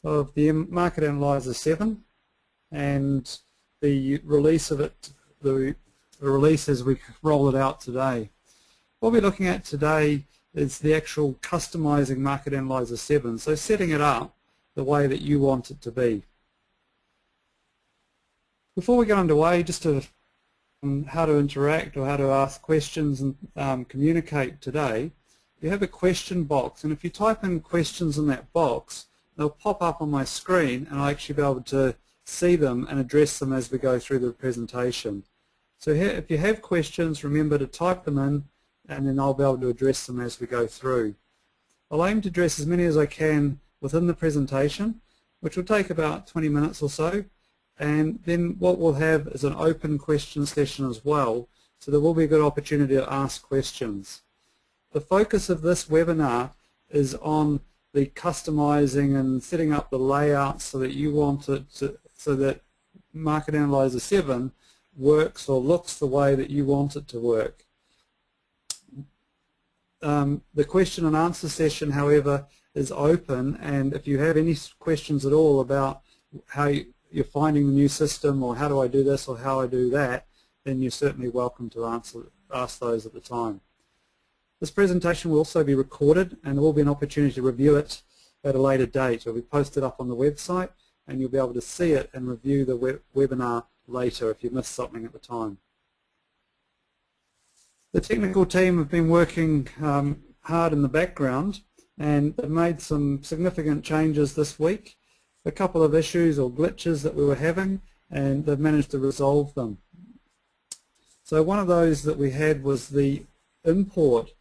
of the Market Analyser 7 and the release of it, the release as we roll it out today. What we're looking at today is the actual customizing Market Analyser 7, so setting it up the way that you want it to be. Before we get underway, just to how to interact or how to ask questions and communicate today, you have a question box, and if you type in questions in that box, they'll pop up on my screen and I'll actually be able to see them and address them as we go through the presentation. So here, if you have questions, remember to type them in and then I'll be able to address them as we go through. I'll aim to address as many as I can within the presentation, which will take about 20 minutes or so, and then what we'll have is an open question session as well, so there will be a good opportunity to ask questions. The focus of this webinar is on the customizing and setting up the layout so that you want it to, so that Market Analyser 7 works or looks the way that you want it to work. The question and answer session, however, is open, and if you have any questions at all about how you're finding the new system, or how do I do this or how I do that, then you're certainly welcome to ask those at the time. This presentation will also be recorded, and there will be an opportunity to review it at a later date. It will be posted up on the website and you'll be able to see it and review the webinar later if you missed something at the time. The technical team have been working hard in the background, and they've made some significant changes this week. A couple of issues or glitches that we were having, and they've managed to resolve them. So one of those that we had was the import.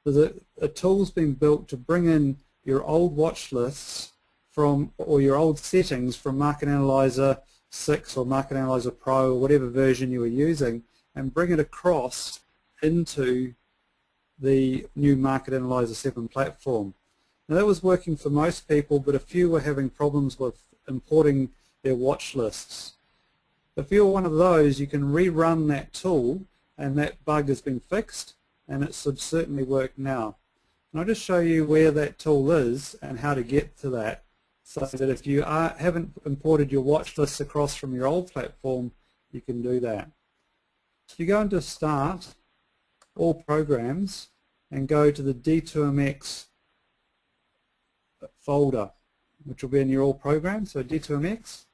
There's a tool's been built to bring in your old watch lists from, or your old settings from Market Analyser 6 or Market Analyser Pro or whatever version you were using, and bring it across into the new Market Analyser 7 platform. Now that was working for most people, but a few were having problems with importing their watch lists. If you're one of those, you can rerun that tool, and that bug has been fixed, and it should certainly work now. And I'll just show you where that tool is and how to get to that, so that if you haven't imported your watch lists across from your old platform, you can do that. If you go into Start, All Programs, and go to the D2MX folder, which will be in your All Programs, so D2MX,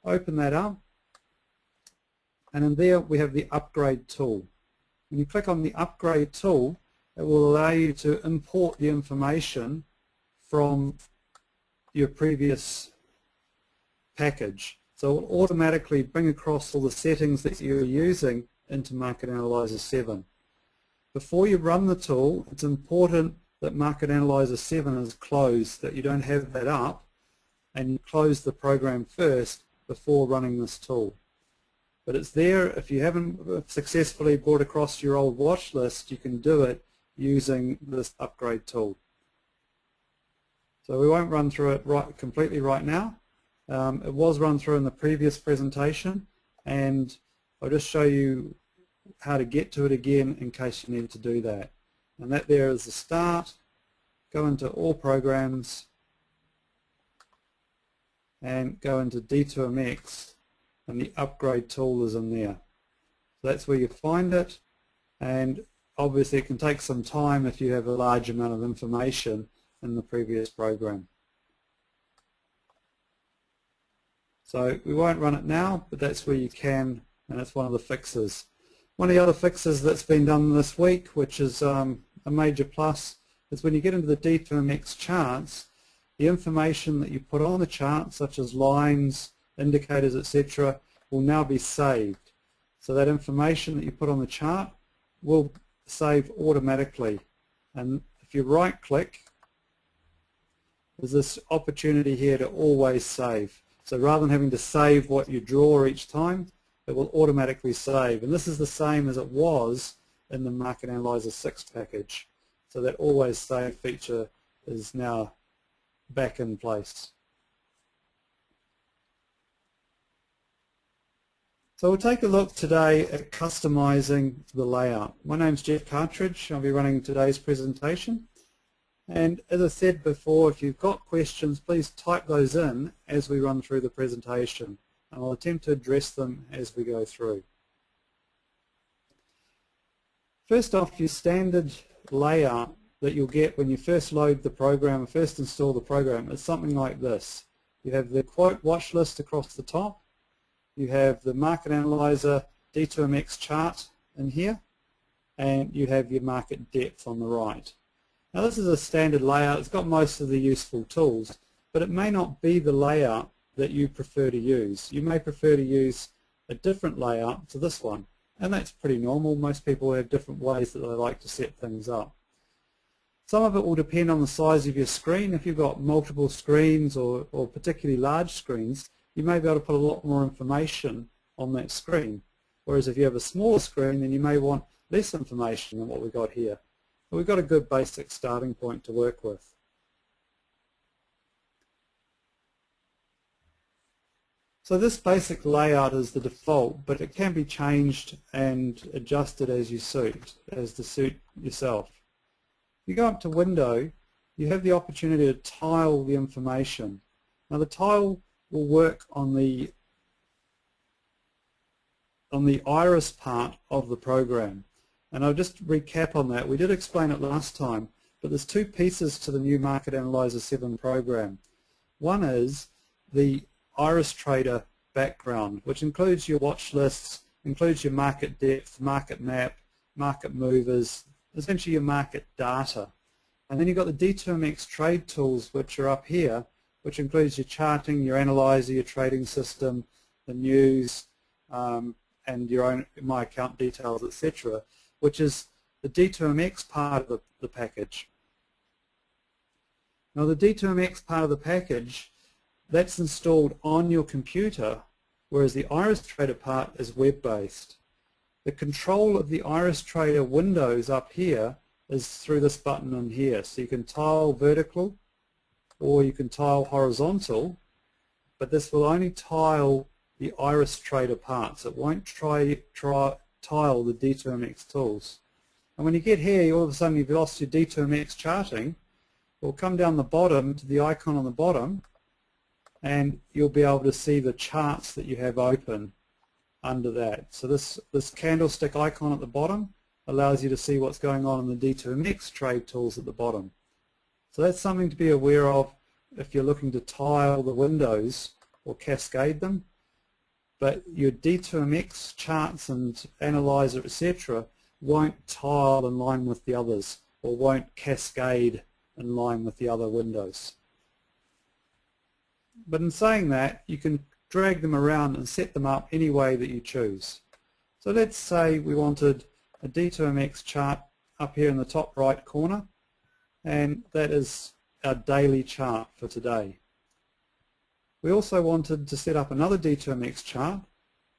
open that up, and in there we have the Upgrade tool. When you click on the Upgrade tool, it will allow you to import the information from your previous package. So it will automatically bring across all the settings that you're using into Market Analyser 7. Before you run the tool, it's important that Market Analyser 7 is closed, that you don't have that up, and you close the program first before running this tool. But it's there. If you haven't successfully brought across your old watch list, you can do it using this Upgrade tool. So we won't run through it completely right now. It was run through in the previous presentation, and I'll just show you how to get to it again in case you need to do that. And that there is the Start. Go into All Programs and go into D2MX, and the Upgrade tool is in there. So that's where you find it, and obviously it can take some time if you have a large amount of information in the previous program. So we won't run it now, but that's where you can, and that's one of the fixes. One of the other fixes that's been done this week, which is a major plus, is when you get into the D2MX charts, the information that you put on the chart, such as lines, indicators, etc., will now be saved. So that information that you put on the chart will save automatically. And if you right-click, there's this opportunity here to always save. So rather than having to save what you draw each time, it will automatically save. And this is the same as it was in the Market Analyser 6 package. So that always save feature is now back in place. So we'll take a look today at customizing the layout. My name's Jeff Cartridge. I'll be running today's presentation. And as I said before, if you've got questions, please type those in as we run through the presentation, and I'll attempt to address them as we go through. First off, your standard layout that you'll get when you first load the program or first install the program is something like this. You have the quote watch list across the top, you have the Market Analyser D2MX chart in here, and you have your market depth on the right. Now this is a standard layout, it's got most of the useful tools, but it may not be the layout that you prefer to use. You may prefer to use a different layout to this one, and that's pretty normal. Most people have different ways that they like to set things up. Some of it will depend on the size of your screen. If you've got multiple screens or particularly large screens, you may be able to put a lot more information on that screen. Whereas if you have a smaller screen, then you may want less information than what we've got here. But we've got a good basic starting point to work with. So this basic layout is the default, but it can be changed and adjusted as to suit yourself. If you go up to Window, you have the opportunity to tile the information. Now the tile will work on the iris part of the program. And I'll just recap on that. We did explain it last time, but there's two pieces to the new Market Analyser 7 program. One is the Iris Trader background, which includes your watch lists, includes your market depth, market map, market movers, essentially your market data. And then you've got the D2MX trade tools, which are up here, which includes your charting, your analyzer, your trading system, the news, and your own My Account details, etc., which is the D2MX part of the package. Now the D2MX part of the package, that's installed on your computer, whereas the Iris Trader part is web-based. The control of the Iris Trader windows up here is through this button in here. So you can tile vertical or you can tile horizontal, but this will only tile the Iris Trader parts. It won't tile the D2MX tools. And when you get here, all of a sudden you've lost your D2MX charting. It'll come down the bottom to the icon on the bottom, and you'll be able to see the charts that you have open under that. So this candlestick icon at the bottom allows you to see what's going on in the D2MX trade tools at the bottom. So that's something to be aware of if you're looking to tile the windows or cascade them. But your D2MX charts and analyzer, etc., won't tile in line with the others or won't cascade in line with the other windows. But in saying that, you can drag them around and set them up any way that you choose. So let's say we wanted a D2MX chart up here in the top right corner, and that is our daily chart for today. We also wanted to set up another D2MX chart,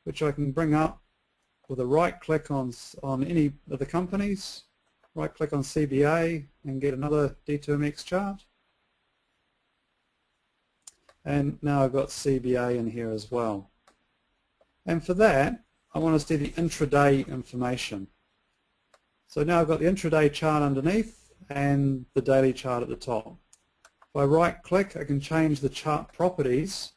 which I can bring up with a right click on any of the companies, right click on CBA and get another D2MX chart. And now I've got CBA in here as well. And for that, I want to see the intraday information. So now I've got the intraday chart underneath and the daily chart at the top. If I right click, I can change the chart properties,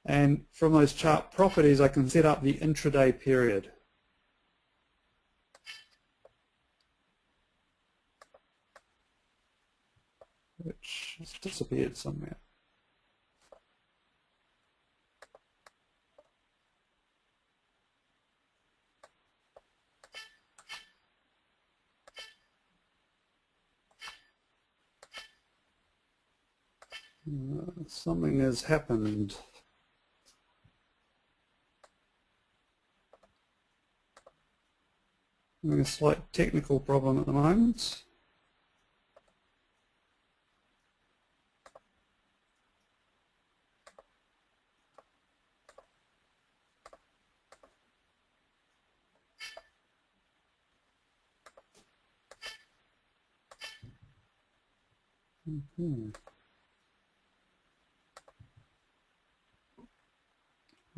and from those chart properties I can set up the intraday period. Which has disappeared somewhere. Something has happened. I'm having a slight technical problem at the moment.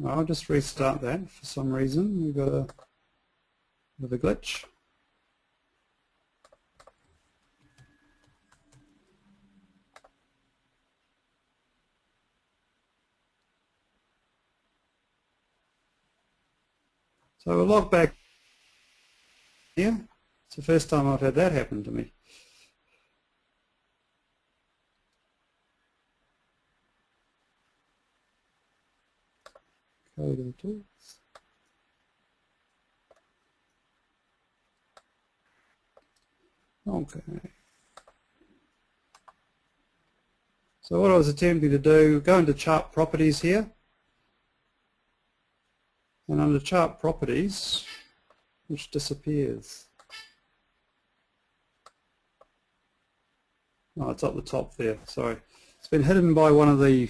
I'll just restart that. For some reason we've got a bit of a glitch. So we'll log back here. It's the first time I've had that happen to me. Code and tools. Okay. So what I was attempting to do, go into chart properties here, and under chart properties, which disappears. Oh, it's up the top there, sorry. It's been hidden by one of the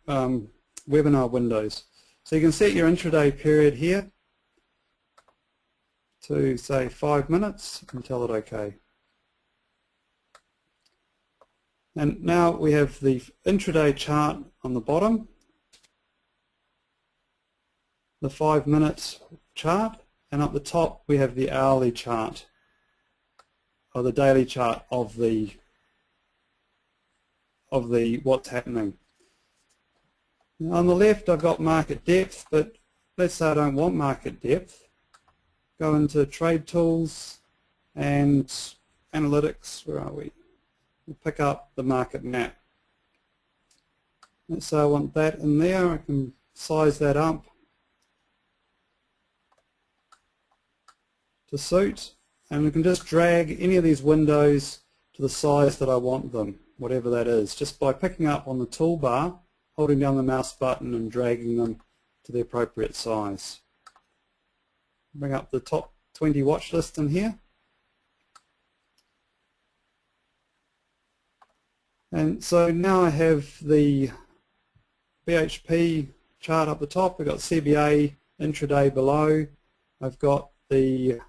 webinar windows. So you can set your intraday period here to say 5 minutes and tell it OK. And now we have the intraday chart on the bottom, the 5 minute chart, and up the top we have the hourly chart, or the daily chart of the what's happening. Now on the left I've got market depth, but let's say I don't want market depth. Go into trade tools and analytics, where are we? We'll pick up the market map. Let's say I want that in there. I can size that up to suit, and we can just drag any of these windows to the size that I want them, whatever that is, just by picking up on the toolbar, holding down the mouse button and dragging them to the appropriate size. Bring up the top 20 watch list in here. And so now I have the BHP chart up the top. We've got CBA intraday below. I've got the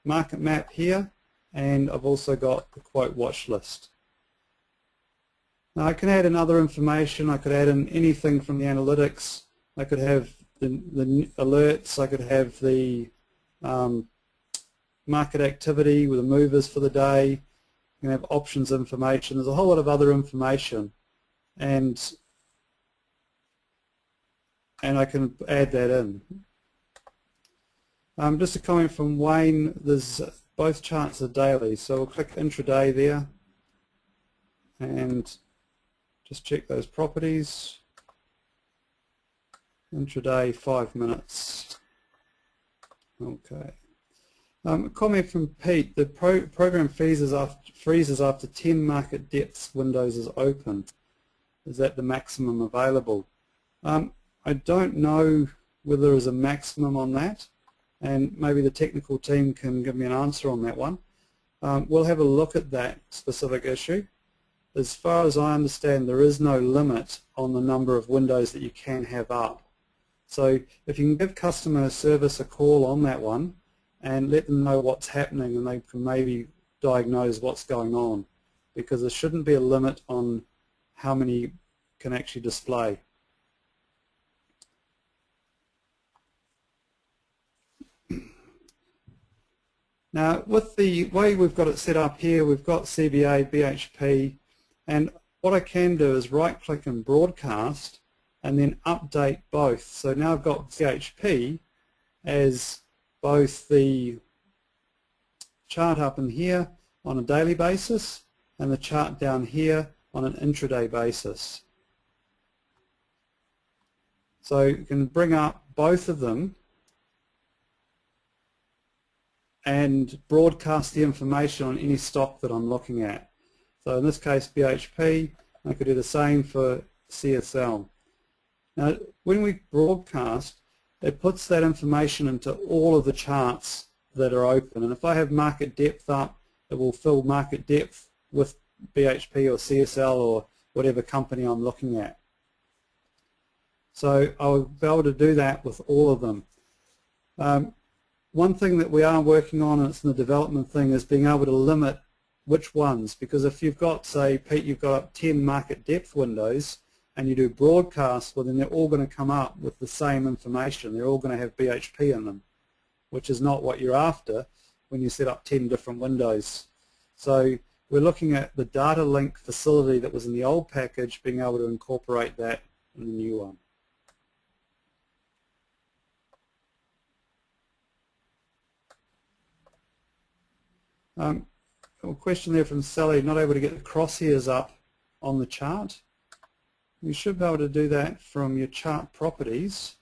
market map here, and I've also got the quote watch list. Now I can add in other information. I could add in anything from the analytics. I could have the alerts. I could have the market activity with the movers for the day. You can have options information. There's a whole lot of other information, and I can add that in. Just a comment from Wayne, there's both charts are daily, so we'll click intraday there and just check those properties. Intraday 5 minutes. Okay. A comment from Pete, the program freezes after 10 market depths windows is open. Is that the maximum available? I don't know whether there is a maximum on that, and maybe the technical team can give me an answer on that one. We'll have a look at that specific issue. As far as I understand, there is no limit on the number of windows that you can have up. So if you can give customer service a call on that one and let them know what's happening, and they can maybe diagnose what's going on, because there shouldn't be a limit on how many can actually display. Now, with the way we've got it set up here, we've got CBA, BHP, and what I can do is right-click and broadcast and then update both. So now I've got BHP as both the chart up in here on a daily basis and the chart down here on an intraday basis. So you can bring up both of them and broadcast the information on any stock that I'm looking at. So in this case BHP, I could do the same for CSL. Now when we broadcast, it puts that information into all of the charts that are open, and if I have market depth up, it will fill market depth with BHP or CSL or whatever company I'm looking at. So I'll be able to do that with all of them. One thing that we are working on, and it's in the development thing, is being able to limit which ones, because if you've got, say, Pete, you've got 10 market depth windows and you do broadcast, well then they're all going to come up with the same information. They're all going to have BHP in them, which is not what you're after when you set up 10 different windows. So we're looking at the data link facility that was in the old package, being able to incorporate that in the new one. A question there from Sally, not able to get the crosshairs up on the chart. You should be able to do that from your chart properties.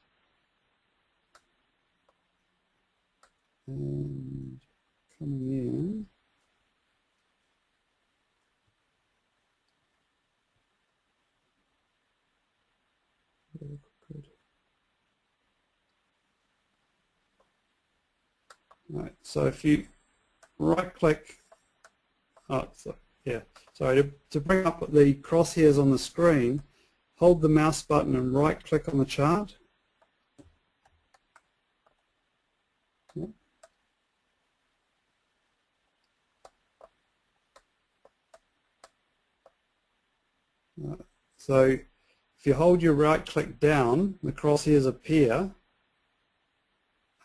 And coming in, right, so if you right click, to bring up the crosshairs on the screen, hold the mouse button and right click on the chart. So if you hold your right click down, the crosshairs appear,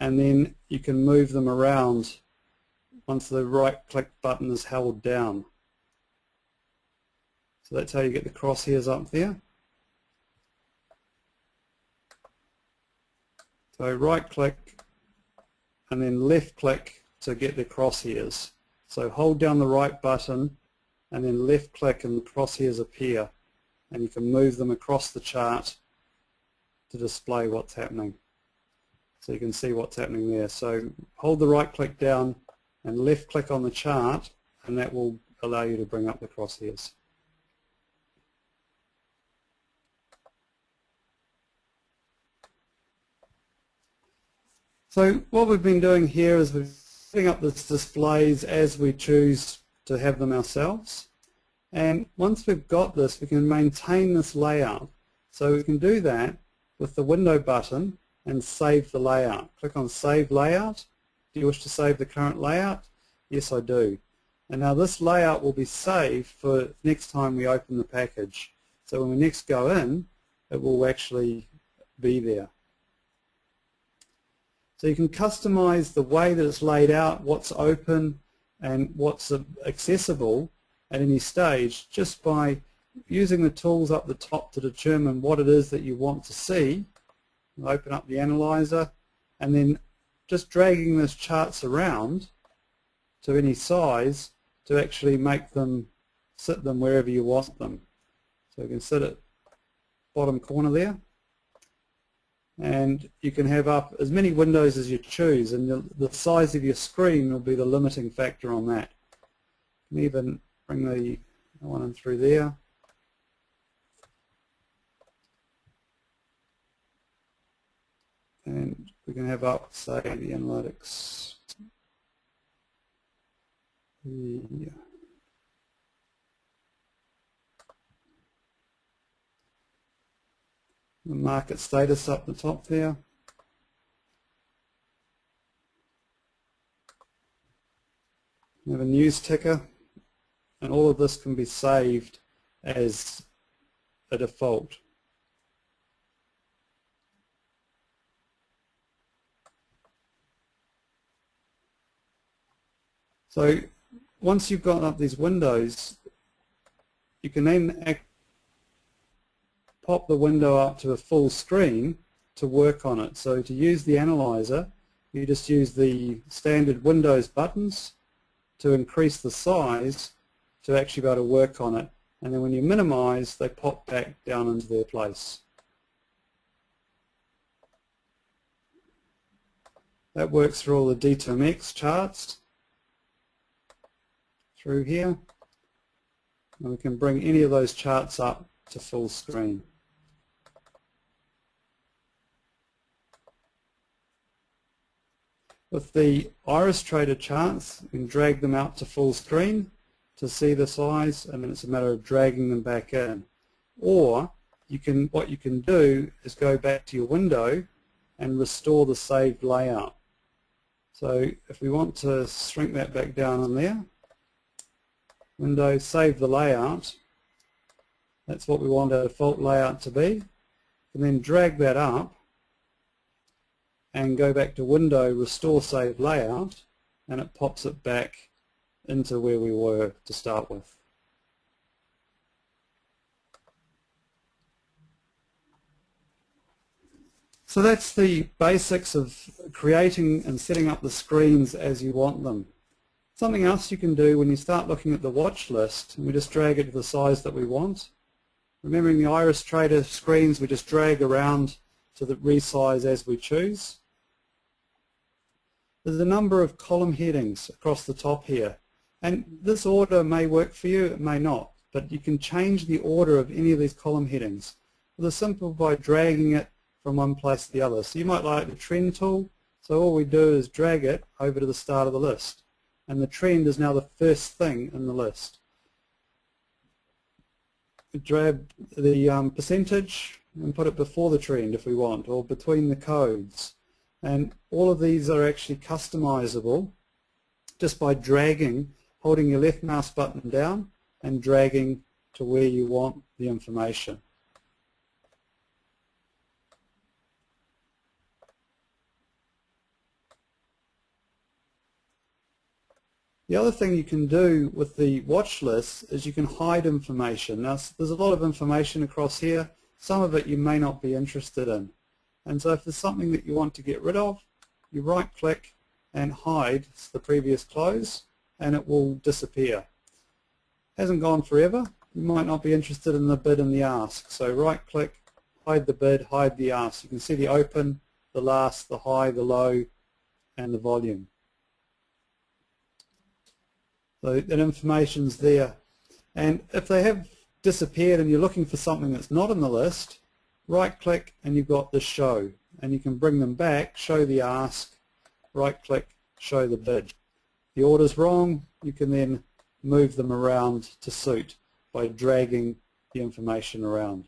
and then you can move them around once the right click button is held down. So that's how you get the crosshairs up there. So right click and then left click to get the crosshairs. So hold down the right button and then left click and the crosshairs appear, and you can move them across the chart to display what's happening. So you can see what's happening there. So hold the right click down and left click on the chart, and that will allow you to bring up the crosshairs. So what we've been doing here is we're setting up the displays as we choose to have them ourselves. And once we've got this, we can maintain this layout. So we can do that with the window button and save the layout. Click on Save Layout. Do you wish to save the current layout? Yes, I do. And now this layout will be saved for next time we open the package. So when we next go in, it will actually be there. So you can customize the way that it's laid out, what's open and what's accessible at any stage, just by using the tools up the top to determine what it is that you want to see. We'll open up the analyzer and then just dragging those charts around to any size to actually make them sit them wherever you want them. So you can sit at bottom corner there, and you can have up as many windows as you choose, and the size of your screen will be the limiting factor on that. You can even bring the one in through there. And we can have up, say, the analytics. The market status up the top there. We have a news ticker, and all of this can be saved as a default. So once you've got up these windows, you can then pop the window up to a full screen to work on it. So to use the analyzer, you just use the standard Windows buttons to increase the size to actually be able to work on it. And then when you minimize, they pop back down into their place. That works for all the D2MX charts through here. And we can bring any of those charts up to full screen. With the Iris Trader charts, you can drag them out to full screen to see the size, and then it's a matter of dragging them back in. Or what you can do is go back to your window and restore the saved layout. So if we want to shrink that back down in there, Window, save the layout. That's what we want our default layout to be. And then drag that up and go back to Window, Restore Save Layout, and it pops it back into where we were to start with. So that's the basics of creating and setting up the screens as you want them. Something else you can do when you start looking at the watch list, we just drag it to the size that we want. Remembering the Iris Trader screens, we just drag around to the resize as we choose. There's a number of column headings across the top here, and this order may work for you, it may not, but you can change the order of any of these column headings with a simple by dragging it from one place to the other. So you might like the trend tool, so all we do is drag it over to the start of the list, and the trend is now the first thing in the list. Drag the percentage and put it before the trend if we want, or between the codes. And all of these are actually customizable just by dragging, holding your left mouse button down and dragging to where you want the information. The other thing you can do with the watch list is you can hide information. Now, there's a lot of information across here. Some of it you may not be interested in. And so if there's something that you want to get rid of, you right-click and hide the previous close, and it will disappear. Hasn't gone forever. You might not be interested in the bid and the ask. So right-click, hide the bid, hide the ask. You can see the open, the last, the high, the low, and the volume. So that information's there. And if they have disappeared and you're looking for something that's not in the list, right-click and you've got the show. And you can bring them back, show the ask, right-click, show the bid. The order's wrong, you can then move them around to suit by dragging the information around.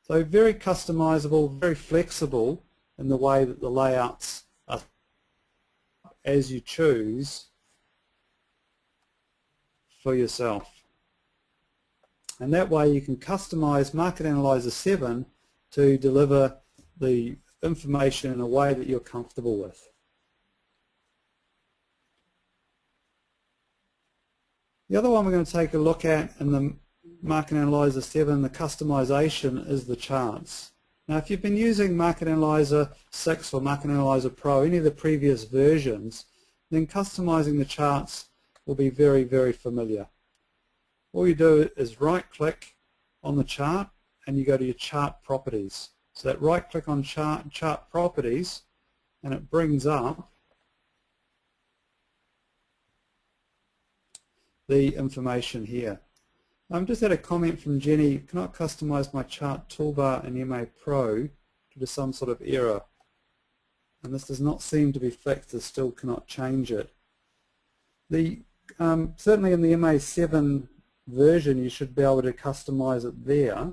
So very customizable, very flexible in the way that the layouts are as you choose for yourself. And that way you can customize Market Analyser 7 to deliver the information in a way that you're comfortable with. The other one we're going to take a look at in the Market Analyser 7, the customization, is the charts. Now if you've been using Market Analyser 6 or Market Analyser Pro, any of the previous versions, then customizing the charts will be very, very familiar. All you do is right-click on the chart and you go to your chart properties. So that right-click on chart properties and it brings up the information here. I've just had a comment from Jenny, cannot customize my chart toolbar in MA Pro due to some sort of error. And this does not seem to be fixed, I still cannot change it. Certainly in the MA7 version you should be able to customize it there,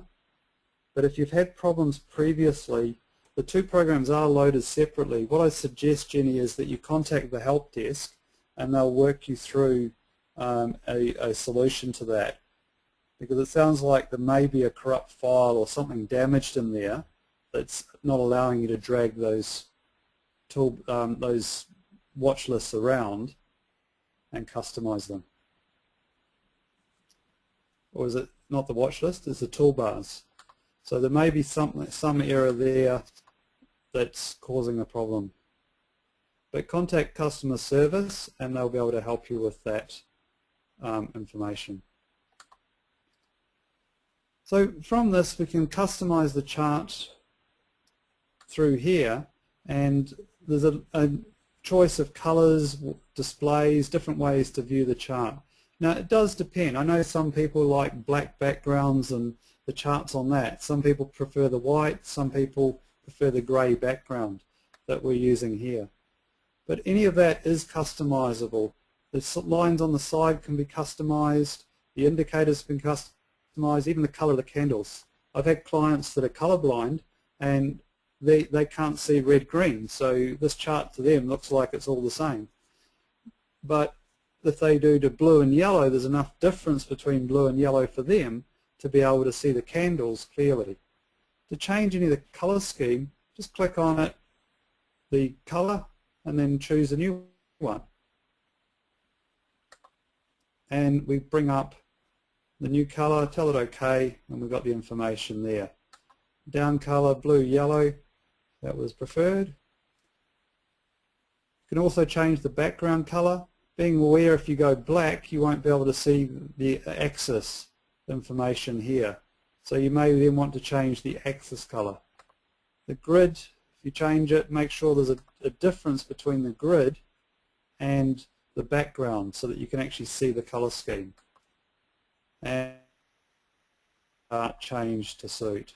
but if you've had problems previously, the two programs are loaded separately. What I suggest, Jenny, is that you contact the help desk and they'll work you through a solution to that, because it sounds like there may be a corrupt file or something damaged in there that's not allowing you to drag those watch lists around and customize them. Or is it not the watch list, it's the toolbars. So there may be some error there that's causing a problem. But contact customer service and they'll be able to help you with that information. So from this we can customize the chart through here, and there's a choice of colors, displays, different ways to view the chart. Now it does depend. I know some people like black backgrounds and the charts on that. Some people prefer the white, some people prefer the grey background that we're using here. But any of that is customizable. The lines on the side can be customized, the indicators can be customized, even the color of the candles. I've had clients that are colorblind and they can't see red-green, so this chart to them looks like it's all the same. But if they do to blue and yellow, there's enough difference between blue and yellow for them to be able to see the candles clearly. To change any of the color scheme, just click on it, the color, and then choose a new one. And we bring up the new color, tell it OK, and we've got the information there. Down color, blue, yellow, that was preferred. You can also change the background color being aware if you go black you won't be able to see the axis information here. So you may then want to change the axis color. The grid, if you change it, make sure there's a difference between the grid and the background so that you can actually see the color scheme. And change to suit.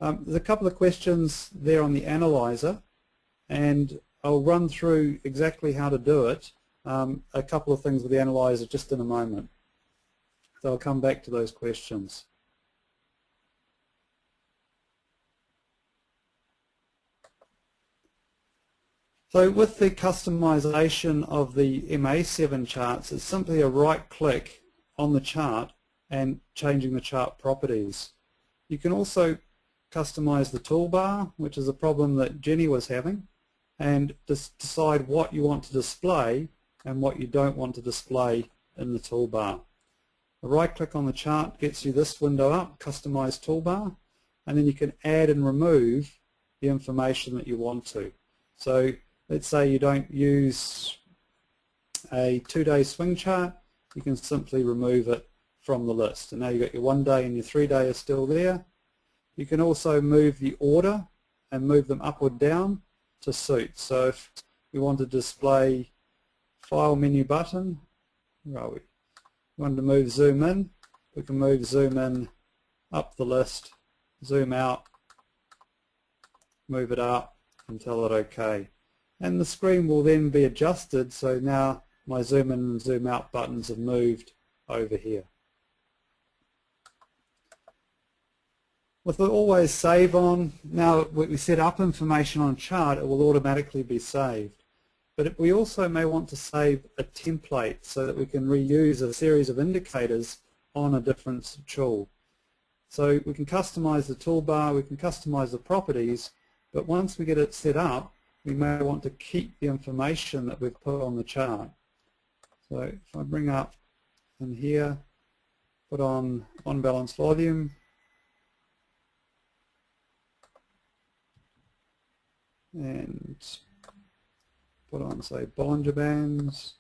There's a couple of questions there on the analyzer, and I'll run through exactly how to do it. A couple of things with the analyzer just in a moment. So I'll come back to those questions. So with the customization of the MA7 charts, it's simply a right click on the chart and changing the chart properties. You can also customize the toolbar, which is a problem that Jenny was having, and just decide what you want to display and what you don't want to display in the toolbar. A right click on the chart gets you this window up, Customize Toolbar, and then you can add and remove the information that you want to. So let's say you don't use a 2-day swing chart, you can simply remove it from the list. And now you've got your 1 day and your 3 day are still there. You can also move the order and move them up or down to suit. So if we want to display File Menu Button, where are we? We want to move Zoom In, we can move Zoom In up the list, zoom out, move it up and tell it OK. And the screen will then be adjusted, so now my zoom in and zoom out buttons have moved over here. With the always save on, now when we set up information on a chart, it will automatically be saved. But we also may want to save a template so that we can reuse a series of indicators on a different tool. So we can customize the toolbar, we can customize the properties, but once we get it set up, we may want to keep the information that we've put on the chart. So if I bring up in here, put on balance volume, and put on, say, Bollinger Bands.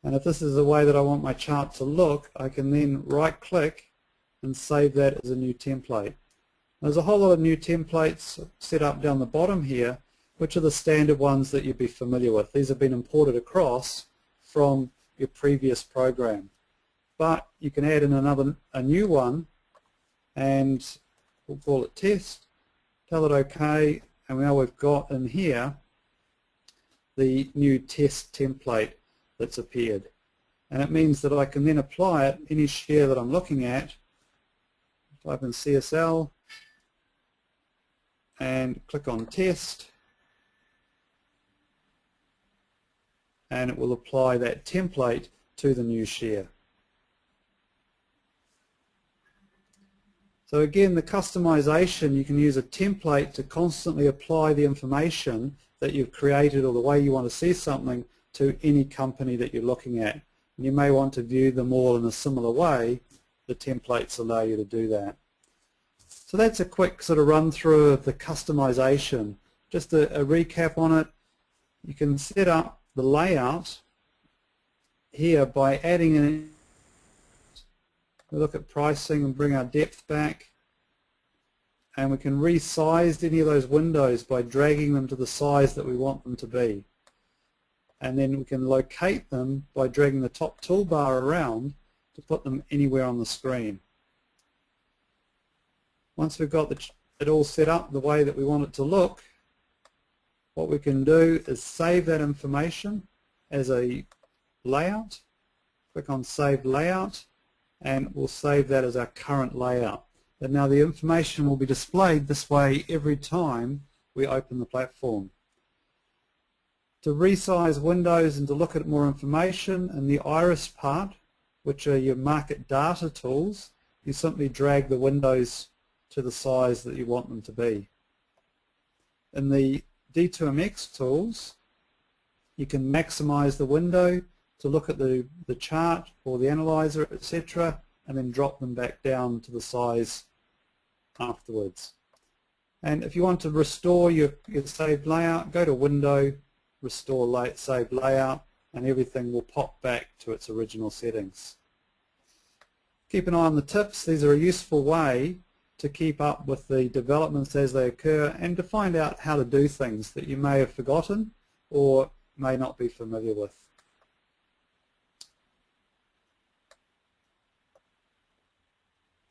And if this is the way that I want my chart to look, I can then right-click and save that as a new template. There's a whole lot of new templates set up down the bottom here, which are the standard ones that you'd be familiar with. These have been imported across from your previous program. But you can add in a new one, and we'll call it Test, tell it OK, and now we've got in here the new test template that's appeared. And it means that I can then apply it any share that I'm looking at, type in CSL, and click on Test, and it will apply that template to the new share. So again, the customization, you can use a template to constantly apply the information that you've created or the way you want to see something to any company that you're looking at. And you may want to view them all in a similar way. The templates allow you to do that. So that's a quick sort of run through of the customization. Just a recap on it. You can set up the layout here by adding in. We look at pricing and bring our depth back, and we can resize any of those windows by dragging them to the size that we want them to be. And then we can locate them by dragging the top toolbar around to put them anywhere on the screen. Once we've got it all set up the way that we want it to look, what we can do is save that information as a layout. Click on Save Layout, and we'll save that as our current layout. And now the information will be displayed this way every time we open the platform. To resize windows and to look at more information in the iris part, which are your market data tools, you simply drag the windows to the size that you want them to be. In the D2MX tools, you can maximize the window to look at the chart or the analyzer, etc., and then drop them back down to the size afterwards. And if you want to restore your saved layout, go to Window, Restore Saved Layout, and everything will pop back to its original settings. Keep an eye on the tips. These are a useful way to keep up with the developments as they occur and to find out how to do things that you may have forgotten or may not be familiar with.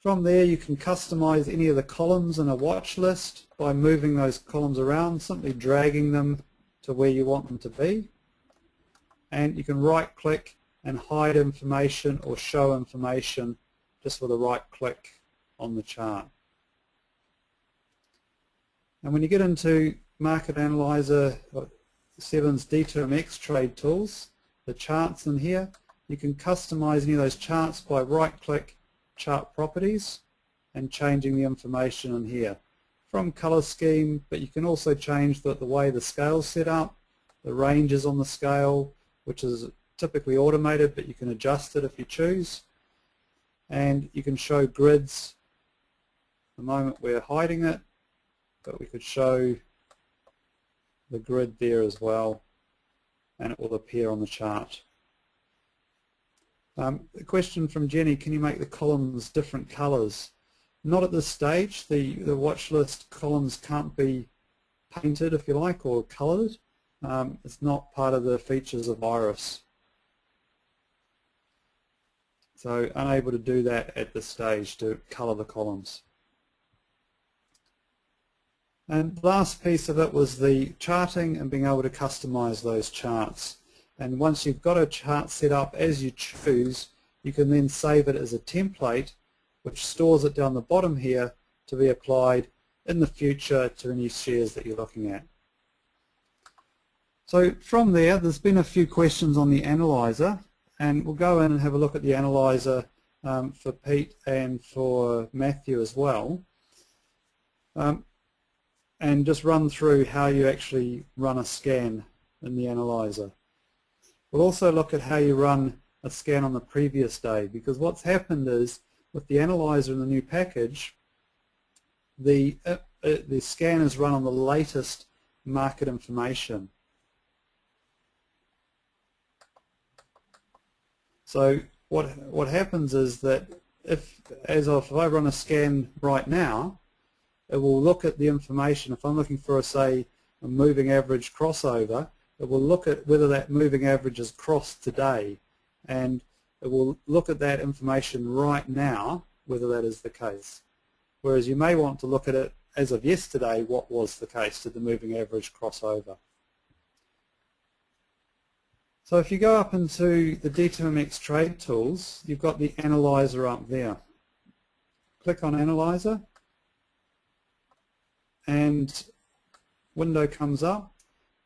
From there you can customize any of the columns in a watch list by moving those columns around, simply dragging them to where you want them to be. And you can right click and hide information or show information just with a right click on the chart. And when you get into Market Analyser 7's D2MX trade tools, the charts in here, you can customize any of those charts by right click chart properties and changing the information in here from color scheme, but you can also change the way the scale is set up, the ranges on the scale, which is typically automated, but you can adjust it if you choose, and you can show grids. At the moment we're hiding it, but we could show the grid there as well, and it will appear on the chart. A question from Jenny, can you make the columns different colors? Not at this stage. The watch list columns can't be painted, if you like, or colored. It's not part of the features of Iris. So unable to do that at this stage, to color the columns. And the last piece of it was the charting and being able to customize those charts. And once you've got a chart set up as you choose, you can then save it as a template, which stores it down the bottom here to be applied in the future to any shares that you're looking at. So from there, there's been a few questions on the analyzer, and we'll go in and have a look at the analyzer for Pete and for Matthew as well, and just run through how you actually run a scan in the analyzer. We'll also look at how you run a scan on the previous day, because what's happened is with the analyzer in the new package, the scan is run on the latest market information. So what happens is that if I run a scan right now, it will look at the information. If I'm looking for, say, a moving average crossover, it will look at whether that moving average is crossed today, and it will look at that information right now, whether that is the case. Whereas you may want to look at it as of yesterday, what was the case, did the moving average cross over? So if you go up into the D2MX trade tools, you've got the analyzer up there. Click on analyzer, and window comes up.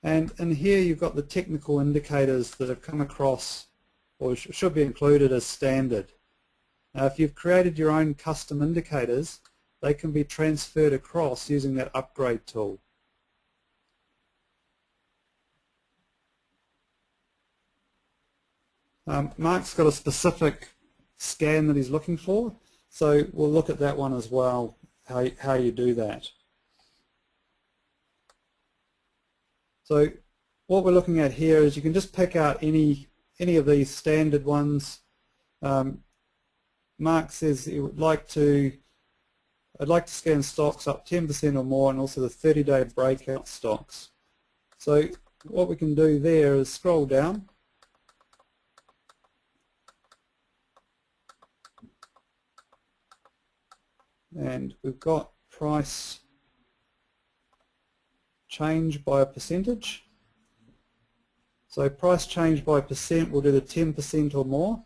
And in here you've got the technical indicators that have come across or should be included as standard. Now if you've created your own custom indicators, they can be transferred across using that upgrade tool. Mark's got a specific scan that he's looking for, so we'll look at that one as well, how you do that. So what we're looking at here is you can just pick out any of these standard ones. Mark says he would like to, I'd like to scan stocks up 10% or more, and also the 30-day breakout stocks. So what we can do there is scroll down, and we've got price change by a percentage. So price change by percent, we'll do the 10% or more.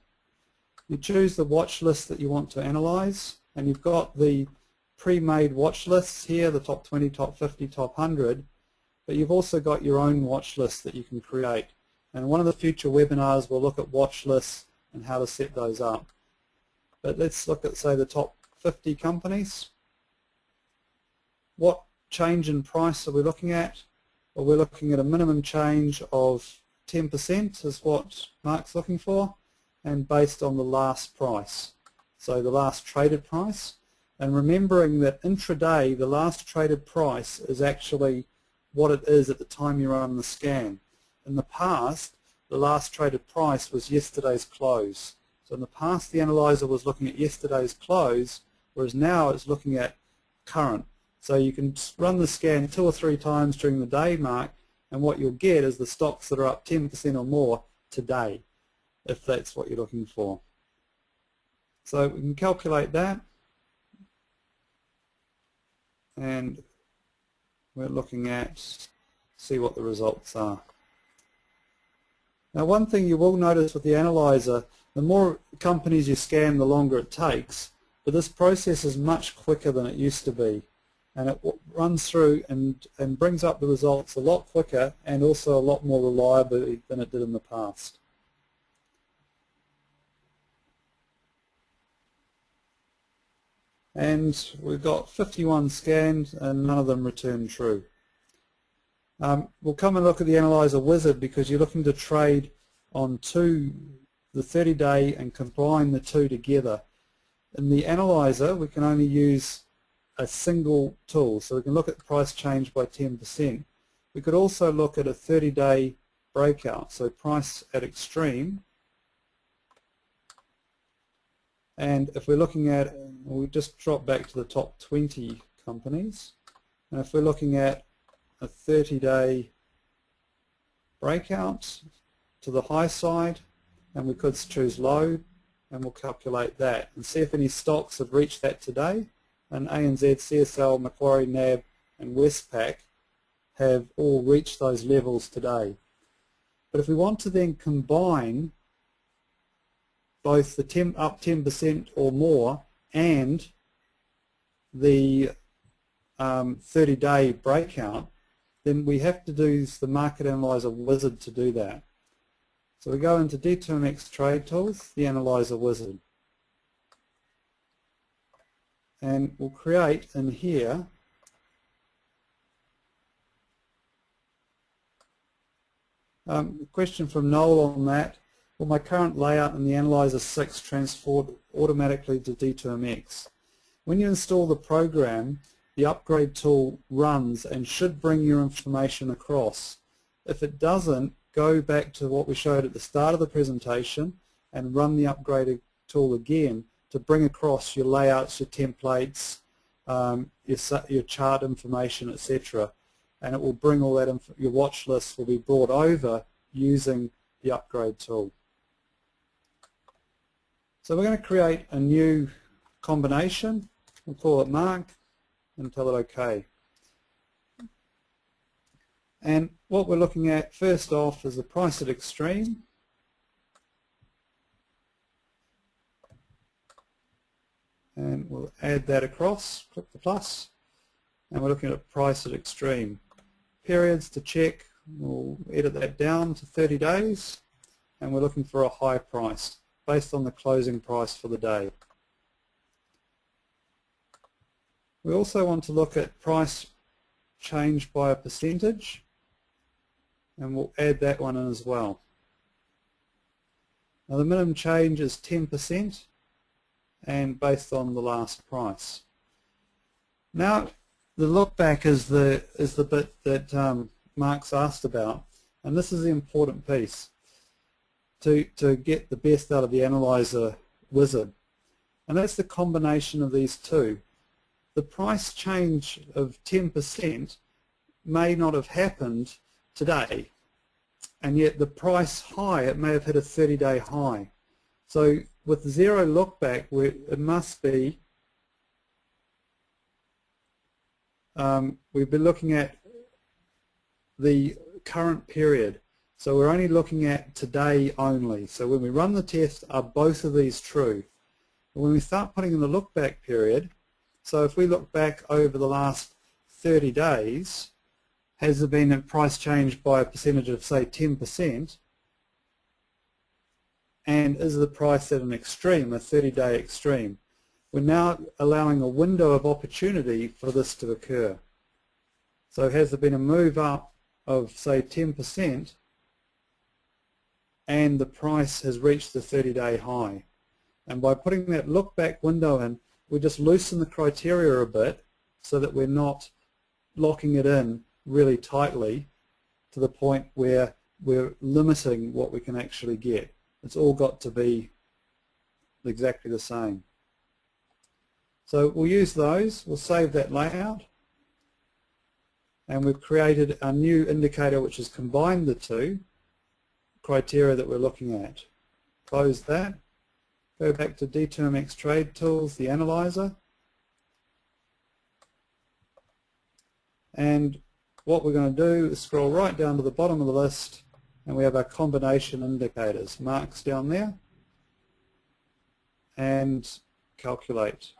You choose the watch list that you want to analyze, and you've got the pre-made watch lists here, the top 20, top 50, top 100, but you've also got your own watch list that you can create. And one of the future webinars will look at watch lists and how to set those up. But let's look at, say, the top 50 companies. What change in price are we looking at? Well, we're looking at a minimum change of 10% is what Mark's looking for, and based on the last price, so the last traded price. And remembering that intraday, the last traded price is actually what it is at the time you run the scan. In the past, the last traded price was yesterday's close. So in the past the analyzer was looking at yesterday's close, whereas now it's looking at current. So you can run the scan 2 or 3 times during the day mark, and what you'll get is the stocks that are up 10% or more today, if that's what you're looking for. So we can calculate that, and we're looking at see what the results are. Now one thing you will notice with the analyzer, the more companies you scan, the longer it takes, but this process is much quicker than it used to be, and it runs through and brings up the results a lot quicker and also a lot more reliably than it did in the past. And we've got 51 scanned and none of them return true. We'll come and look at the Analyzer Wizard because you're looking to trade on the 30-day and combine the two together. In the Analyzer we can only use a single tool, so we can look at the price change by 10%. We could also look at a 30-day breakout, so price at extreme. And if we're looking at, we'll just drop back to the top 20 companies, and if we're looking at a 30-day breakout to the high side, and we could choose low, and we'll calculate that and see if any stocks have reached that today. And ANZ, CSL, Macquarie, NAB and Westpac have all reached those levels today. But if we want to then combine both the up 10% or more and the 30-day breakout, then we have to use the Market Analyser Wizard to do that. So we go into D2MX Trade Tools, the Analyzer Wizard. And we'll create in here a question from Noel on that. Will my current layout in the Analyzer 6 transfer automatically to D2MX? When you install the program, the upgrade tool runs and should bring your information across. If it doesn't, go back to what we showed at the start of the presentation and run the upgraded tool again to bring across your layouts, your templates, your chart information, etc. And it will bring all that, your watch list will be brought over using the upgrade tool. So we're going to create a new combination. We'll call it Mark and tell it OK. And what we're looking at first off is the price at extreme. And we'll add that across, click the plus, and we're looking at price at extreme. Periods to check, we'll edit that down to 30 days, and we're looking for a high price based on the closing price for the day. We also want to look at price change by a percentage, and we'll add that one in as well. Now the minimum change is 10%, and based on the last price. Now the look back is the bit that Mark's asked about, and this is the important piece to get the best out of the Analyzer Wizard, and that's the combination of these two. The price change of 10% may not have happened today, and yet the price high, it may have hit a 30-day high. So with zero look back, it must be, we've been looking at the current period. So we're only looking at today only. So when we run the test, are both of these true? When we start putting in the look back period, so if we look back over the last 30 days, has there been a price change by a percentage of say 10%? And is the price at an extreme, a 30-day extreme? We're now allowing a window of opportunity for this to occur. So has there been a move up of say 10% and the price has reached the 30-day high? And by putting that look back window in, we just loosen the criteria a bit so that we're not locking it in really tightly to the point where we're limiting what we can actually get. It's all got to be exactly the same. So we'll use those, we'll save that layout, and we've created a new indicator which has combined the two criteria that we're looking at. Close that, go back to Determ Trade Tools, the Analyzer, and what we're going to do is scroll right down to the bottom of the list, and we have our combination indicators, marks down there, and calculate.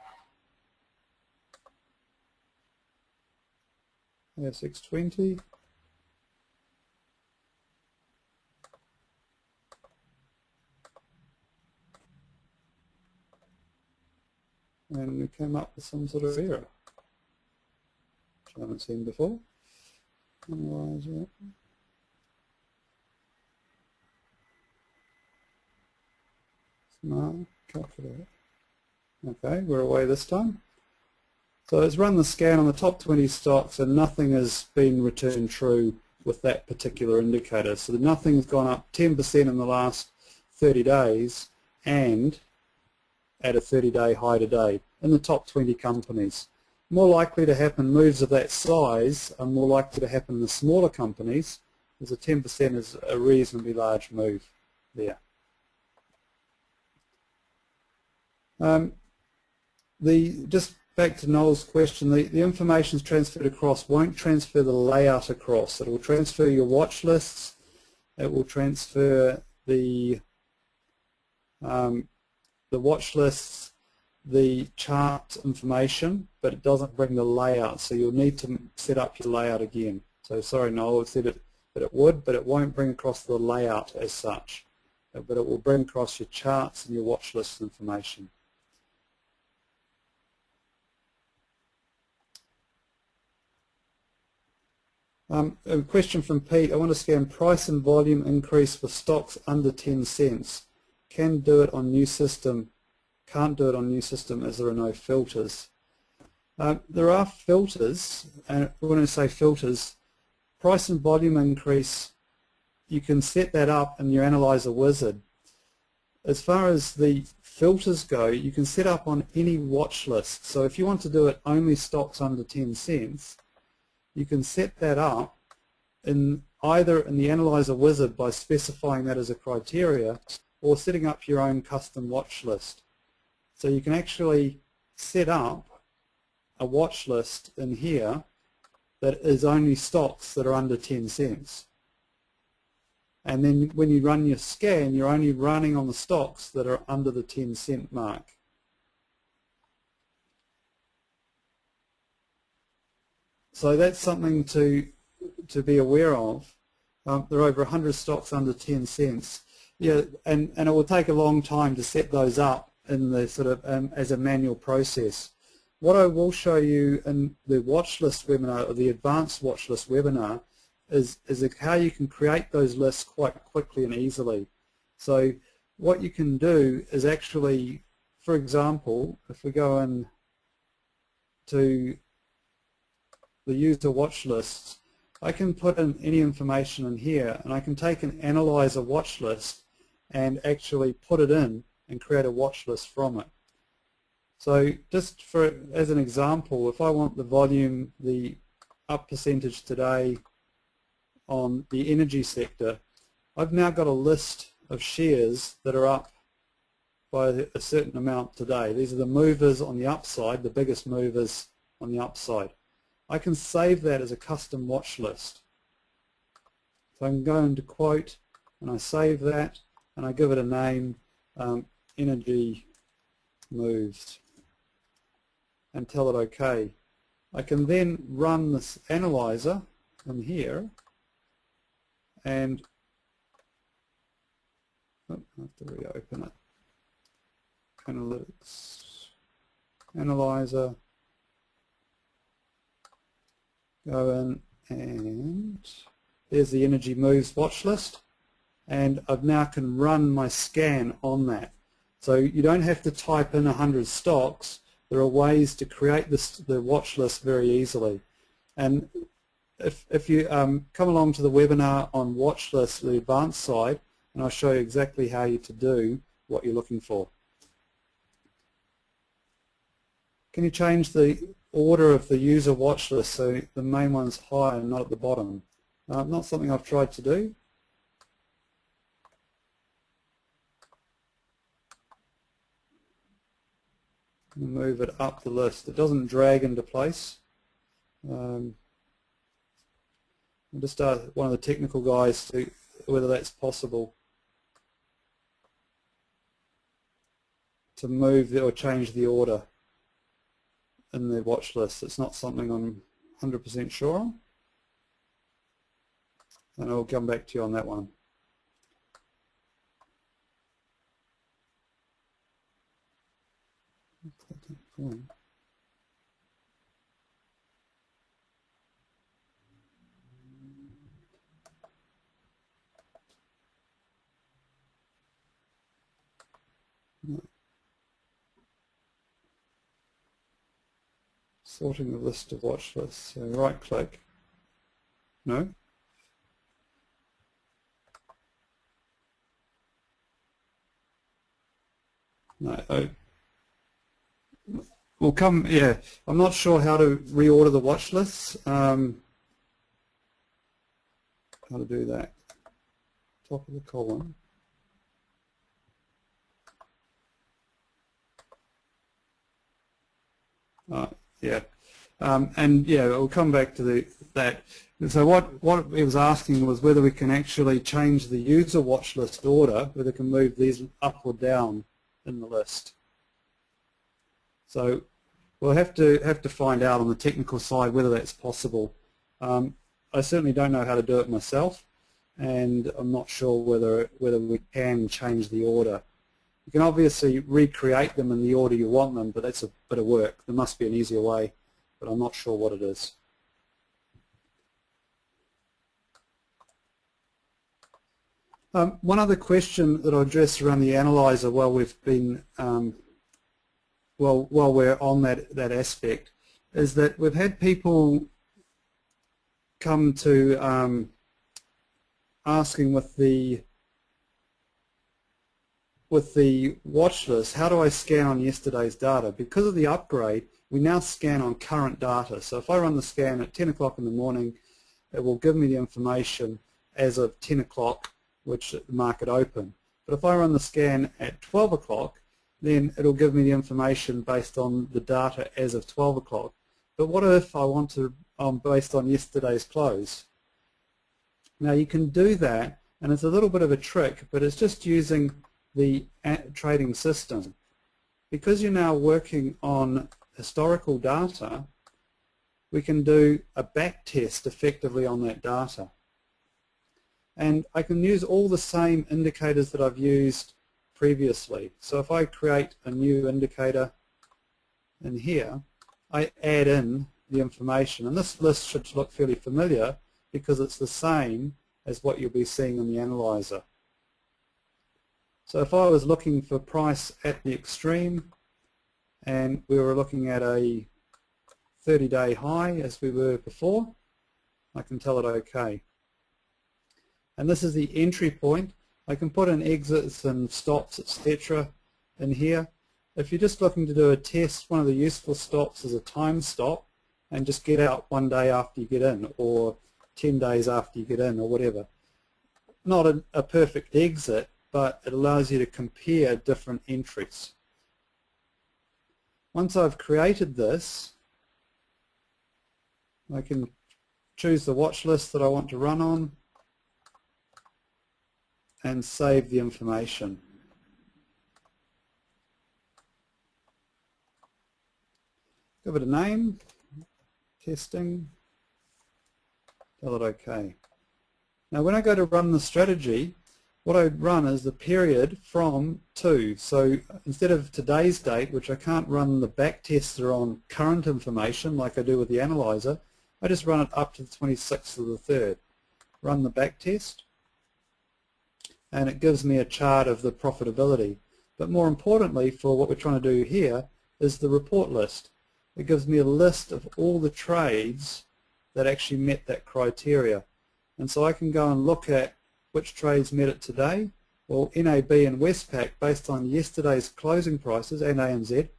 There's 620. And we came up with some sort of error, which I haven't seen before. Analyzer. Smart calculator. Okay, we're away this time. So let's run the scan on the top 20 stocks, and nothing has been returned true with that particular indicator. So nothing's gone up 10% in the last 30 days and at a 30-day high today in the top 20 companies. More likely to happen, moves of that size are more likely to happen in the smaller companies, as a 10% is a reasonably large move there. Just back to Noel's question, the information transferred across won't transfer the layout across. It will transfer your watch lists, it will transfer the watch lists, the chart information, but it doesn't bring the layout, so you'll need to set up your layout again. So sorry Noel, it said that it would, but it won't bring across the layout as such, but it will bring across your charts and your watch list information. A question from Pete, I want to scan price and volume increase for stocks under 10 cents. Can do it on new system, can't do it on new system as there are no filters. There are filters, and when I say filters, price and volume increase, you can set that up in your Analyzer wizard. As far as the filters go, you can set up on any watch list. So if you want to do it only stocks under 10 cents, you can set that up either in the Analyzer wizard by specifying that as a criteria, or setting up your own custom watch list. So you can actually set up a watch list in here that is only stocks that are under 10 cents. And then when you run your scan, you're only running on the stocks that are under the 10-cent mark. So that's something to be aware of. There are over 100 stocks under 10 cents. Yeah, and it will take a long time to set those up in the sort of as a manual process. What I will show you in the watch list webinar, or the advanced watch list webinar, is how you can create those lists quite quickly and easily. So what you can do is actually, for example, if we go in to the user watch lists, I can put in any information in here, and I can take an Analyzer watch list and actually put it in and create a watch list from it. So just as an example, if I want the volume, the up percentage today on the energy sector, I've now got a list of shares that are up by a certain amount today. These are the movers on the upside, the biggest movers on the upside. I can save that as a custom watch list. So I can go into quote, and I save that, and I give it a name, energy moves, and tell it OK. I can then run this Analyzer in here, and I have to reopen it. Analytics, Analyzer, go in, and there's the energy moves watch list, and I've now can run my scan on that. So you don't have to type in 100 stocks. There are ways to create the watch list very easily. And if you come along to the webinar on watch lists, the advanced side, and I'll show you exactly how you to do what you're looking for. Can you change the order of the user watch list so the main one's higher and not at the bottom? Not something I've tried to do. Move it up the list. It doesn't drag into place. I'll just ask one of the technical guys to whether that's possible to move or change the order in the watch list. It's not something I'm 100% sure on, and I'll come back to you on that one. Sorting the list of watch lists. So right click. No. No. Oh. We'll come. Yeah. I'm not sure how to reorder the watch lists. How to do that? Top of the column. Yeah, and yeah, we'll come back to that. So what it was asking was whether we can actually change the user watch list order, whether we can move these up or down in the list. So we'll have to find out on the technical side whether that's possible. I certainly don't know how to do it myself, and I'm not sure whether we can change the order. You can obviously recreate them in the order you want them, but that's a bit of work. There must be an easier way, but I'm not sure what it is. One other question that I'll address around the analyzer while we've been while we're on that aspect is that we've had people come to asking with the watch list, how do I scan on yesterday's data? Because of the upgrade, we now scan on current data. So if I run the scan at 10 o'clock in the morning, it will give me the information as of 10 o'clock, which the market open. But if I run the scan at 12 o'clock, then it'll give me the information based on the data as of 12 o'clock. But what if I want to based on yesterday's close? Now you can do that, and it's a little bit of a trick, but it's just using the trading system. Because you're now working on historical data, we can do a back test effectively on that data. And I can use all the same indicators that I've used previously. So if I create a new indicator in here, I add in the information. And this list should look fairly familiar because it's the same as what you'll be seeing in the analyzer. So if I was looking for price at the extreme and we were looking at a 30-day high as we were before, I can tell it OK. And this is the entry point. I can put in exits and stops, etc. in here. If you're just looking to do a test, one of the useful stops is a time stop and just get out 1 day after you get in, or 10 days after you get in, or whatever. Not a perfect exit, but it allows you to compare different entries. Once I've created this, I can choose the watch list that I want to run on and save the information. Give it a name, testing, tell it OK. Now when I go to run the strategy, what I run is the period from to. So instead of today's date, which I can't run the back tester on current information like I do with the analyzer, I just run it up to the 26th of the 3rd. Run the back test, and it gives me a chart of the profitability. But more importantly, for what we're trying to do here, is the report list. It gives me a list of all the trades that actually met that criteria. And so I can go and look at which trades met it today. Well, NAB and Westpac, based on yesterday's closing prices, and ANZ,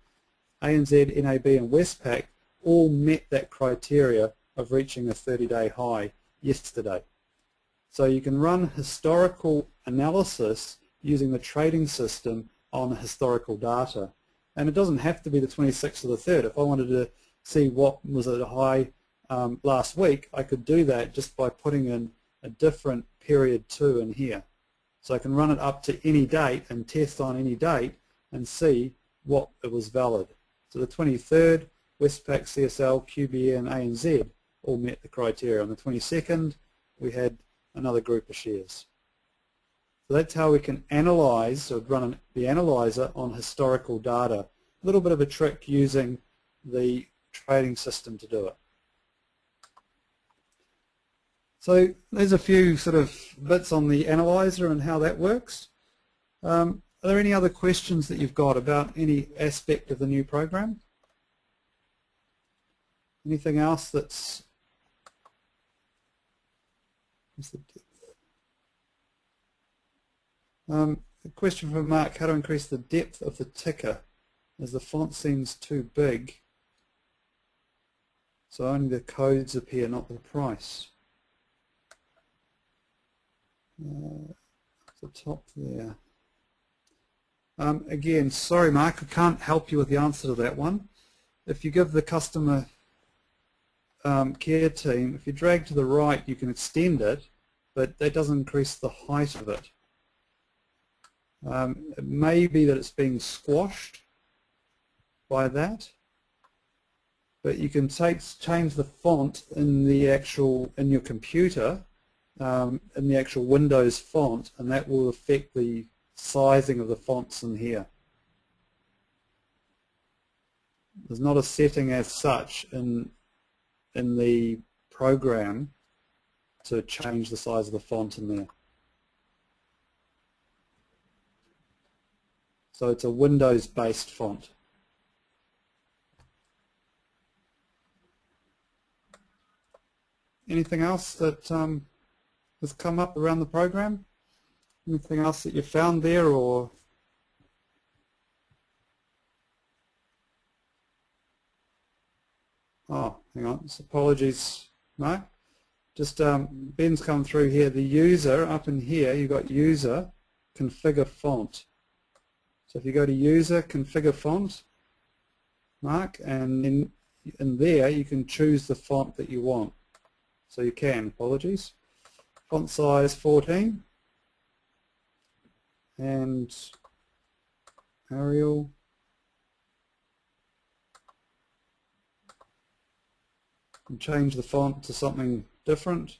NAB and Westpac all met that criteria of reaching a 30-day high yesterday. So you can run historical analysis using the trading system on historical data. And it doesn't have to be the 26th of the 3rd. If I wanted to see what was at a high last week, I could do that just by putting in a different period 2 in here. So I can run it up to any date and test on any date and see what it was valid. So the 23rd, Westpac, CSL, QBE and ANZ all met the criteria. On the 22nd, we had another group of shares. So that's how we can analyze or run the analyzer on historical data. A little bit of a trick using the trading system to do it. So there's a few sort of bits on the analyzer and how that works. Are there any other questions that you've got about any aspect of the new program? Anything else that's... A question from Mark, how to increase the depth of the ticker as the font seems too big, so only the codes appear, not the price. At the top there. Again, sorry Mark, I can't help you with the answer to that one. If you give the customer care team, if you drag to the right you can extend it, but that doesn't increase the height of it. It may be that it's being squashed by that, but you can change the font in your computer, in the actual Windows font, and that will affect the sizing of the fonts in here. There's not a setting as such in the program to change the size of the font in there. So it's a Windows-based font. Anything else that has come up around the program? Anything else that you found there, or? Oh, hang on. Apologies, Mark. Just Ben's come through here. The user up in here, you've got user, configure font. So if you go to user, configure font, Mark, and in there you can choose the font that you want. So you can, apologies. Font size 14 and Arial. And change the font to something different.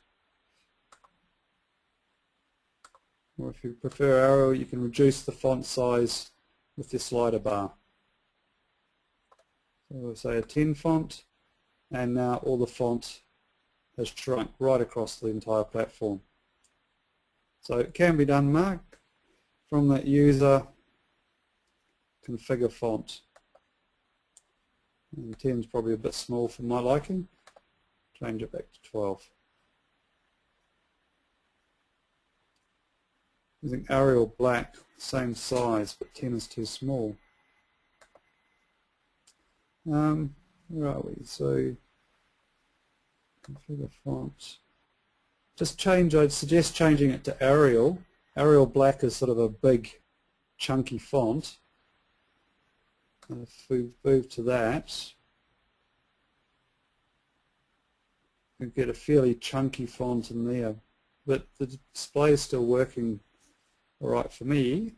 Or if you prefer Arial, you can reduce the font size with your slider bar. So we'll say a 10 font, and now all the font has shrunk right across the entire platform. So it can be done, Mark, from that user, configure font. And 10 is probably a bit small for my liking. Change it back to 12. Using Arial black, same size, but 10 is too small. Where are we? So configure font. I'd suggest changing it to Arial. Arial black is sort of a big, chunky font. And if we move to that, you get a fairly chunky font in there. But the display is still working all right for me.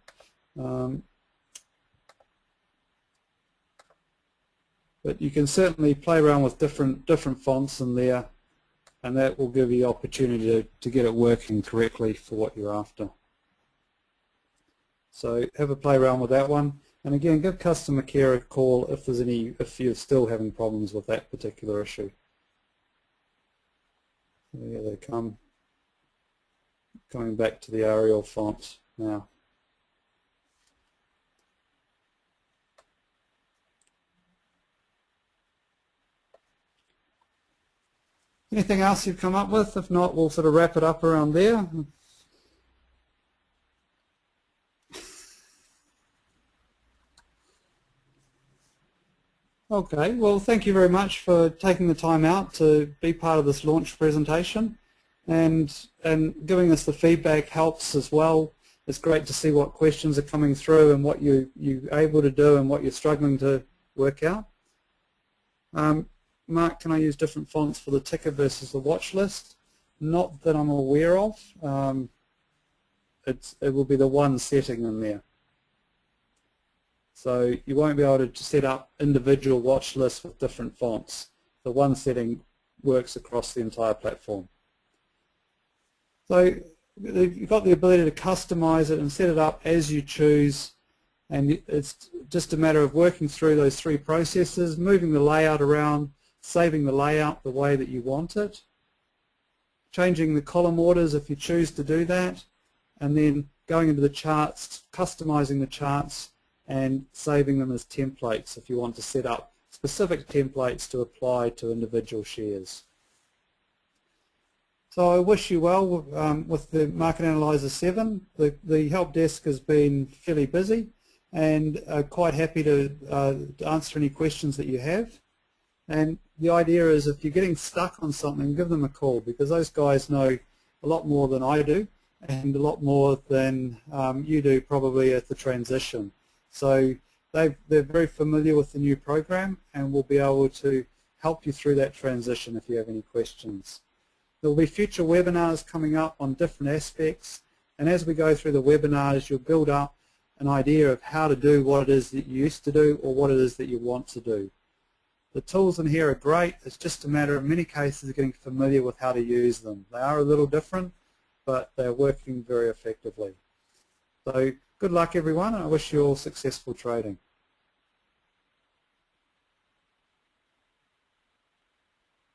But you can certainly play around with different fonts in there, and that will give you the opportunity to get it working correctly for what you're after. So have a play around with that one, and again, give customer care a call if you're still having problems with that particular issue. Here they come, coming back to the Arial font now. Anything else you've come up with? If not, we'll sort of wrap it up around there. Okay, well thank you very much for taking the time out to be part of this launch presentation, and giving us the feedback helps as well. It's great to see what questions are coming through and what you're able to do and what you're struggling to work out. Mark, can I use different fonts for the ticker versus the watch list? Not that I'm aware of. It will be the one setting in there. So you won't be able to set up individual watch lists with different fonts. The one setting works across the entire platform. So you've got the ability to customize it and set it up as you choose, and it's just a matter of working through those three processes, moving the layout around, saving the layout the way that you want it, changing the column orders if you choose to do that, and then going into the charts, customizing the charts and saving them as templates if you want to set up specific templates to apply to individual shares. So I wish you well with the Market Analyser 7. The help desk has been fairly busy, and quite happy to answer any questions that you have. And the idea is, if you're getting stuck on something, give them a call, because those guys know a lot more than I do, and a lot more than you do probably at the transition. So they're very familiar with the new program, and will be able to help you through that transition if you have any questions. There will be future webinars coming up on different aspects, and as we go through the webinars, you'll build up an idea of how to do what it is that you used to do or what it is that you want to do. The tools in here are great. It's just a matter of, in many cases, getting familiar with how to use them. They are a little different, but they're working very effectively. So good luck everyone, and I wish you all successful trading.